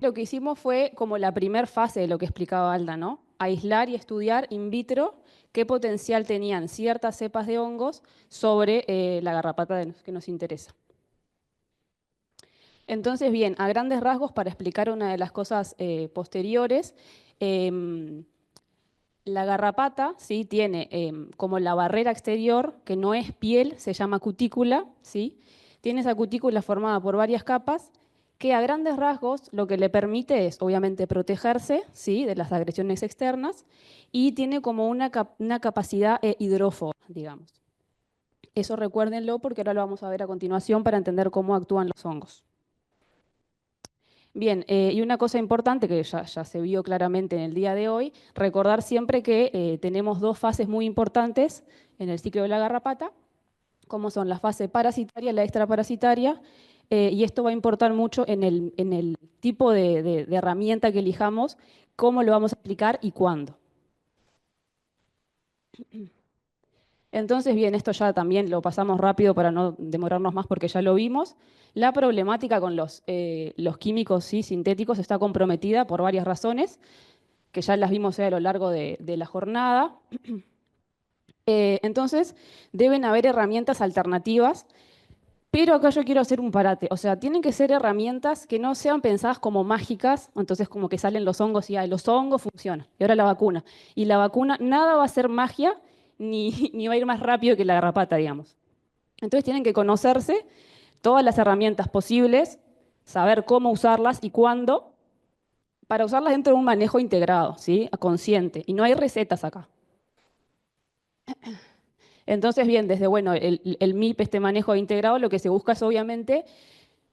lo que hicimos fue como la primer fase de lo que explicaba Alda, ¿no? Aislar y estudiar in vitro qué potencial tenían ciertas cepas de hongos sobre la garrapata que nos interesa. Entonces, bien, a grandes rasgos, para explicar una de las cosas posteriores, em, la garrapata, ¿sí? Tiene como la barrera exterior, que no es piel, se llama cutícula, ¿sí? Tiene esa cutícula formada por varias capas, que a grandes rasgos lo que le permite es, obviamente, protegerse, ¿sí? De las agresiones externas, y tiene como una capacidad hidrófoba, digamos. Eso recuérdenlo porque ahora lo vamos a ver a continuación para entender cómo actúan los hongos. Bien, y una cosa importante que ya se vio claramente en el día de hoy, recordar siempre que tenemos dos fases muy importantes en el ciclo de la garrapata, como son la fase parasitaria y la extraparasitaria, y esto va a importar mucho en el tipo de herramienta que elijamos, cómo lo vamos a aplicar y cuándo. Entonces, bien, esto ya también lo pasamos rápido para no demorarnos más porque ya lo vimos. La problemática con los químicos ¿sí? sintéticos está comprometida por varias razones, que ya las vimos a lo largo de la jornada. Entonces, deben haber herramientas alternativas, pero acá yo quiero hacer un parate. O sea, tienen que ser herramientas que no sean pensadas como mágicas, entonces como que salen los hongos y los hongos funcionan, y ahora la vacuna. Y la vacuna, nada va a ser magia, ni va a ir más rápido que la garrapata, digamos. Entonces tienen que conocerse todas las herramientas posibles, saber cómo usarlas y cuándo, para usarlas dentro de un manejo integrado, ¿sí? Consciente. Y no hay recetas acá. Entonces, bien, desde bueno, el MIP, este manejo integrado, lo que se busca es obviamente,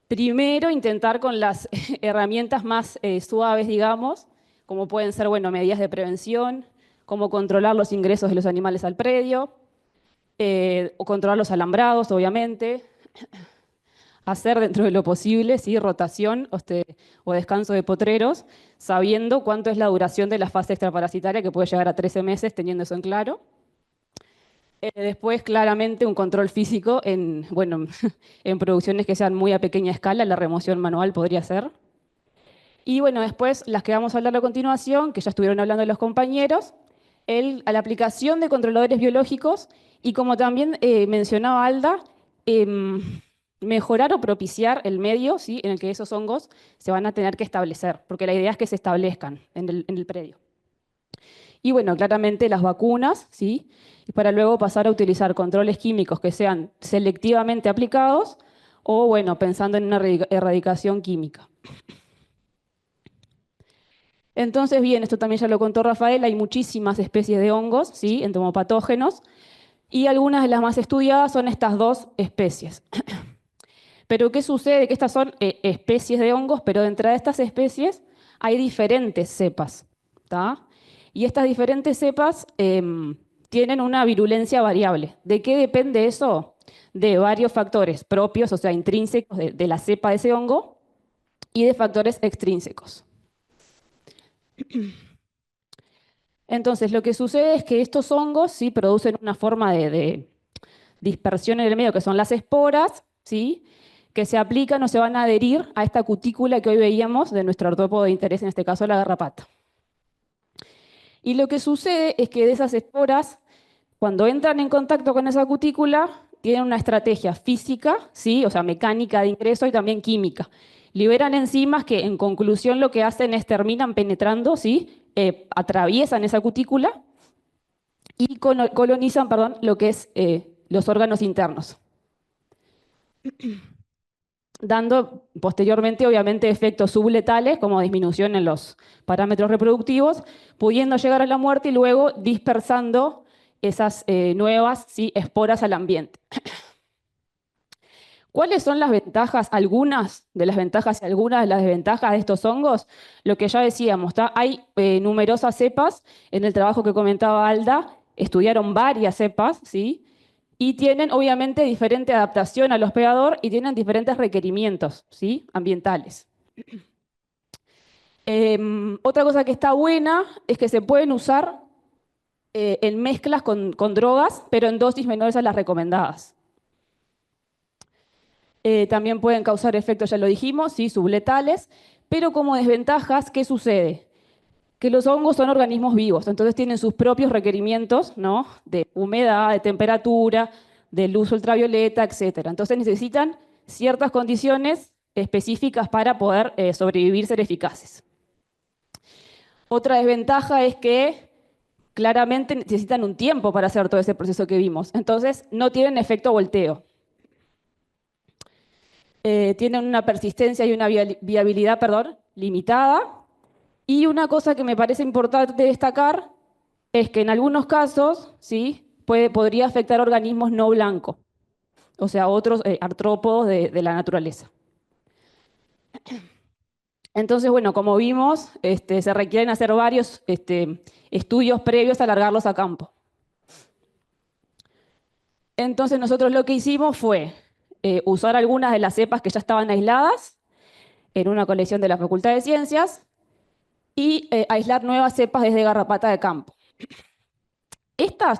primero, intentar con las herramientas más suaves, digamos, como pueden ser, bueno, medidas de prevención, como controlar los ingresos de los animales al predio, o controlar los alambrados, obviamente, hacer dentro de lo posible, ¿sí? Rotación o descanso de potreros, sabiendo cuánto es la duración de la fase extraparasitaria, que puede llegar a 13 meses, teniendo eso en claro. Después, claramente, un control físico bueno, en producciones que sean muy a pequeña escala, la remoción manual podría ser. Y bueno, después las que vamos a hablar a continuación, que ya estuvieron hablando los compañeros, a la aplicación de controladores biológicos y como también mencionaba Alda, mejorar o propiciar el medio ¿sí? en el que esos hongos se van a tener que establecer, porque la idea es que se establezcan en el predio. Y bueno, claramente las vacunas, ¿sí? Y para luego pasar a utilizar controles químicos que sean selectivamente aplicados o, bueno, pensando en una erradicación química. Entonces, bien, esto también ya lo contó Rafael, hay muchísimas especies de hongos, ¿sí? Entomopatógenos, y algunas de las más estudiadas son estas dos especies. Pero ¿qué sucede? Que estas son especies de hongos, pero dentro de estas especies hay diferentes cepas, ¿tá? Y estas diferentes cepas tienen una virulencia variable. ¿De qué depende eso? De varios factores propios, o sea, intrínsecos de la cepa de ese hongo, y de factores extrínsecos. Entonces, lo que sucede es que estos hongos sí producen una forma de dispersión en el medio, que son las esporas, ¿sí? Que se aplican o se van a adherir a esta cutícula que hoy veíamos de nuestro artrópodo de interés, en este caso la garrapata. Y lo que sucede es que de esas esporas, cuando entran en contacto con esa cutícula, tienen una estrategia física, ¿sí? O sea, mecánica de ingreso y también química. Liberan enzimas que en conclusión lo que hacen es terminan penetrando, ¿sí? Atraviesan esa cutícula y colonizan, perdón, lo que es los órganos internos, dando posteriormente, obviamente, efectos subletales como disminución en los parámetros reproductivos, pudiendo llegar a la muerte y luego dispersando esas nuevas ¿sí? esporas al ambiente. ¿Cuáles son las ventajas? Algunas de las ventajas y algunas de las desventajas de estos hongos. Lo que ya decíamos, hay numerosas cepas. En el trabajo que comentaba Alda, estudiaron varias cepas, ¿sí? Y tienen obviamente diferente adaptación al hospedador y tienen diferentes requerimientos, ¿sí? ambientales. Otra cosa que está buena es que se pueden usar en mezclas con drogas, pero en dosis menores a las recomendadas. También pueden causar efectos, ya lo dijimos, ¿sí? subletales, Pero como desventajas, ¿qué sucede? Que los hongos son organismos vivos, entonces tienen sus propios requerimientos, ¿no? De humedad, de temperatura, de luz ultravioleta, etcétera. Entonces necesitan ciertas condiciones específicas para poder sobrevivir, ser eficaces. Otra desventaja es que claramente necesitan un tiempo para hacer todo ese proceso que vimos. Entonces no tienen efecto volteo. Tienen una persistencia y una viabilidad, perdón, limitada. Y una cosa que me parece importante destacar es que en algunos casos, ¿sí? Podría afectar organismos no blancos, o sea, otros artrópodos de la naturaleza. Entonces, bueno, como vimos, se requieren hacer varios estudios previos a largarlos a campo. Entonces, nosotros lo que hicimos fue usar algunas de las cepas que ya estaban aisladas en una colección de la Facultad de Ciencias y aislar nuevas cepas desde garrapata de campo.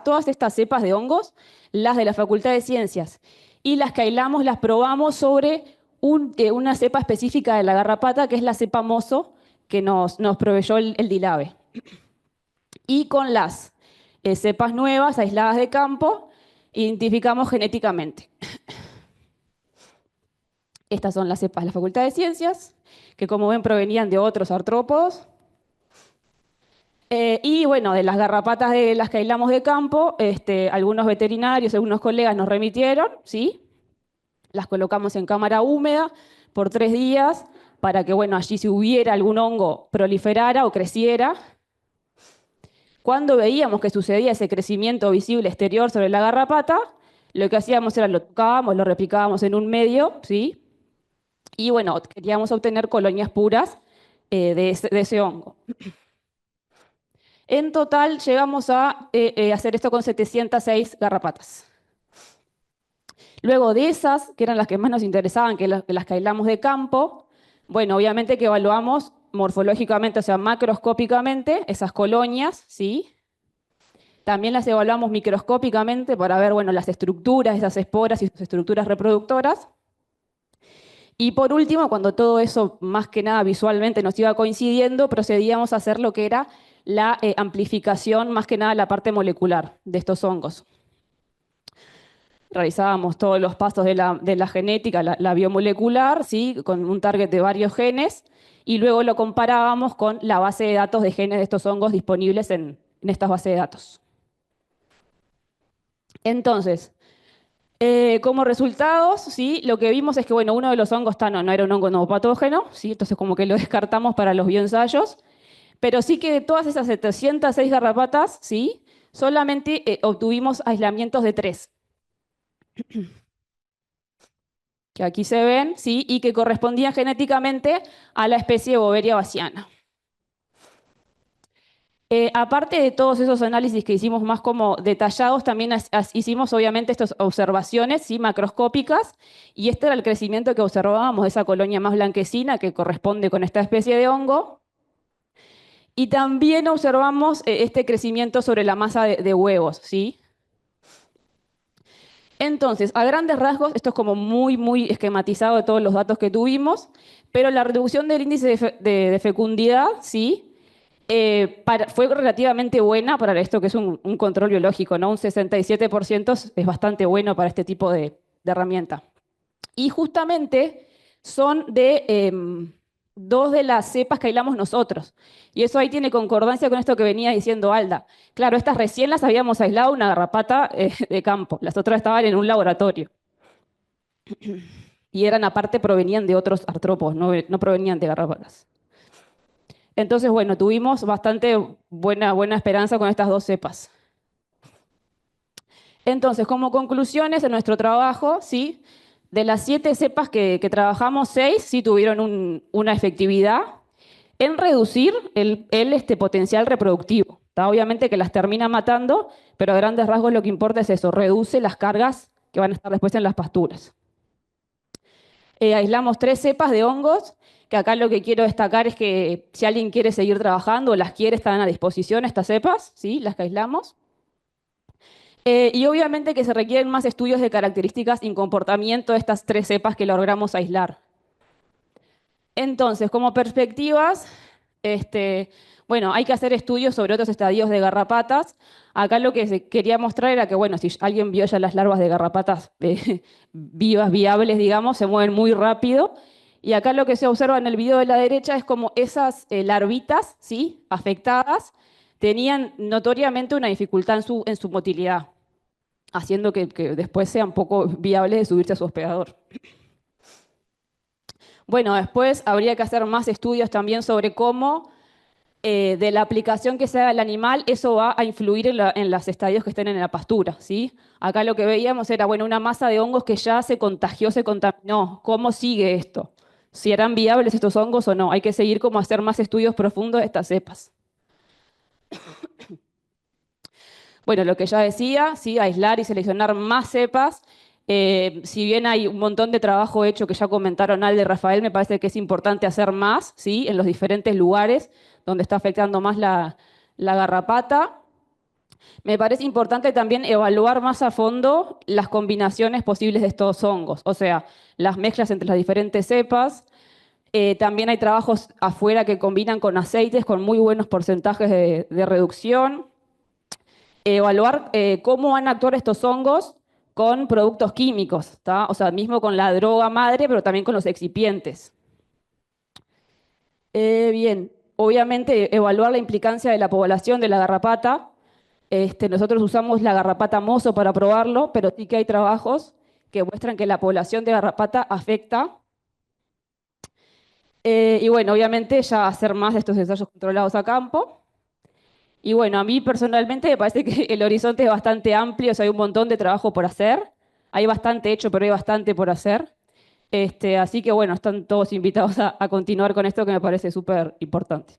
Todas estas cepas de hongos, las de la Facultad de Ciencias y las que aislamos, las probamos sobre una cepa específica de la garrapata, que es la cepa mozo, que nos proveyó el Dilave. Y con las cepas nuevas, aisladas de campo, identificamos genéticamente. Estas son las cepas de la Facultad de Ciencias, que como ven provenían de otros artrópodos. Y bueno, de las garrapatas de las que aislamos de campo, algunos veterinarios, algunos colegas nos remitieron, ¿sí? Las colocamos en cámara húmeda por 3 días para que, bueno, allí si hubiera algún hongo proliferara o creciera. Cuando veíamos que sucedía ese crecimiento visible exterior sobre la garrapata, lo que hacíamos era lo tocábamos, lo replicábamos en un medio, ¿sí? Y bueno, queríamos obtener colonias puras de ese hongo. En total llegamos a hacer esto con 706 garrapatas. Luego de esas, que eran las que más nos interesaban, que las que aislamos de campo, bueno, obviamente que evaluamos morfológicamente, o sea, macroscópicamente, esas colonias, ¿sí? También las evaluamos microscópicamente para ver, bueno, las estructuras de esas esporas y sus estructuras reproductoras. Y por último, cuando todo eso más que nada visualmente nos iba coincidiendo, procedíamos a hacer lo que era la amplificación, más que nada la parte molecular de estos hongos. Realizábamos todos los pasos de la genética, la biomolecular, ¿sí? Con un target de varios genes, y luego lo comparábamos con la base de datos de genes de estos hongos disponibles en estas bases de datos. Entonces, como resultados, ¿sí? Lo que vimos es que bueno, uno de los hongos no era un hongo no patógeno, ¿sí? Entonces como que lo descartamos para los bioensayos, pero sí que de todas esas 706 garrapatas, ¿sí? Solamente obtuvimos aislamientos de 3. Que aquí se ven, ¿sí? Y que correspondían genéticamente a la especie Boveria bassiana. Aparte de todos esos análisis que hicimos más como detallados, también hicimos obviamente estas observaciones, ¿sí? Macroscópicas, y este era el crecimiento que observábamos de esa colonia más blanquecina que corresponde con esta especie de hongo. Y también observamos este crecimiento sobre la masa de huevos, ¿sí? Entonces, a grandes rasgos, esto es como muy esquematizado de todos los datos que tuvimos, pero la reducción del índice de fecundidad, ¿sí? Fue relativamente buena para esto que es un control biológico, ¿no? Un 67% es bastante bueno para este tipo de herramienta. Y justamente son de 2 de las cepas que aislamos nosotros. Y eso ahí tiene concordancia con esto que venía diciendo Alda. Claro, estas recién las habíamos aislado una garrapata de campo, las otras estaban en un laboratorio. Y aparte provenían de otros artrópodos, no provenían de garrapatas. Entonces, bueno, tuvimos bastante buena esperanza con estas 2 cepas. Entonces, como conclusiones de nuestro trabajo, ¿sí? De las 7 cepas que trabajamos, 6 sí tuvieron una efectividad en reducir el potencial reproductivo. Obviamente que las termina matando, pero a grandes rasgos lo que importa es eso, reduce las cargas que van a estar después en las pasturas. Aislamos 3 cepas de hongos, que acá lo que quiero destacar es que si alguien quiere seguir trabajando o las quiere, están a disposición estas cepas, ¿sí? Las que aislamos. Y obviamente que se requieren más estudios de características y comportamiento de estas 3 cepas que logramos aislar. Entonces, como perspectivas, bueno, hay que hacer estudios sobre otros estadios de garrapatas. Acá lo que quería mostrar era que, bueno, si alguien vio ya las larvas de garrapatas vivas, viables, digamos, se mueven muy rápido. Y acá lo que se observa en el video de la derecha es como esas larvitas, ¿sí?, afectadas, tenían notoriamente una dificultad en su motilidad, haciendo que después sean poco viables de subirse a su hospedador. Bueno, después habría que hacer más estudios también sobre cómo de la aplicación que se haga al animal, eso va a influir en los estadios que estén en la pastura, ¿sí? Acá lo que veíamos era, bueno, una masa de hongos que ya se contagió, se contaminó. ¿Cómo sigue esto? ¿Si eran viables estos hongos o no? Hay que seguir como hacer más estudios profundos de estas cepas. Bueno, lo que ya decía, ¿sí?, aislar y seleccionar más cepas. Si bien hay un montón de trabajo hecho que ya comentaron Alde y Rafael, me parece que es importante hacer más, ¿sí?, en los diferentes lugares donde está afectando más la garrapata. Me parece importante también evaluar más a fondo las combinaciones posibles de estos hongos, o sea, las mezclas entre las diferentes cepas. También hay trabajos afuera que combinan con aceites con muy buenos porcentajes de reducción. Evaluar cómo van a actuar estos hongos con productos químicos, ¿tá? O sea, mismo con la droga madre, pero también con los excipientes. Bien, obviamente evaluar la implicancia de la población de la garrapata. Nosotros usamos la garrapata mozo para probarlo, pero sí que hay trabajos que muestran que la población de garrapata afecta. Y bueno, obviamente ya hacer más de estos ensayos controlados a campo. Y bueno, a mí personalmente me parece que el horizonte es bastante amplio, o sea, hay un montón de trabajo por hacer. Hay bastante hecho, pero hay bastante por hacer. Así que bueno, están todos invitados a continuar con esto que me parece súper importante.